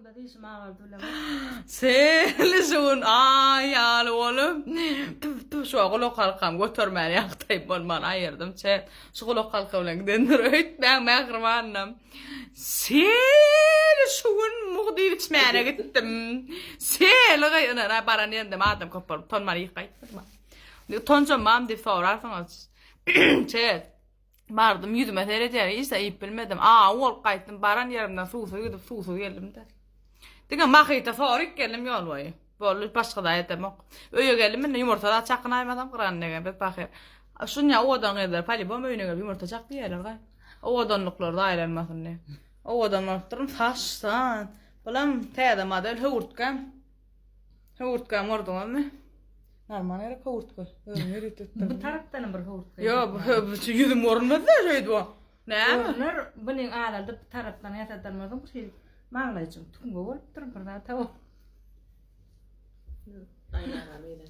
da dişim ağırdı. Selişun ay oğlum. Şu oğlu kalkam götürmeni yaktayım bolman ayırdım. Şu kalkamla gidendir öğütmen mağırmanım. Selişun muğdil içmeyene gittim. Selişun baran yendim adım kapalı. Tonmanı yıkayıp. Tonca mam deyip sorarsanız. Bardım yüzüme tereyeceği işte iyi bilmedim. Oğul kayıttım baran yerimden susu geldim de. Digen makita sorik geldim yol boyu. Bolu başka da yetem ok. Öye geldim yumurtalar çakınaymadım kıran degen bet bakır. Şunya odan eder pali bom öyle gelip yumurta çak diyeler gay. Odanlıklar da ayrılmasın ne. Odanlıklarım taşsan. Balam teyde madel hurtkan. Hurtkan ordun mu? Normal yere hurtkan. Öyle tuttum. Bu taraftan bir hurtkan. Yo bu yüzüm orunda da şeydi bu. Ne? Onlar benim ağlarda bu taraftan yatadan şey mağlayacağım. Tungu olup durun burada tavuk. Aynen öyle.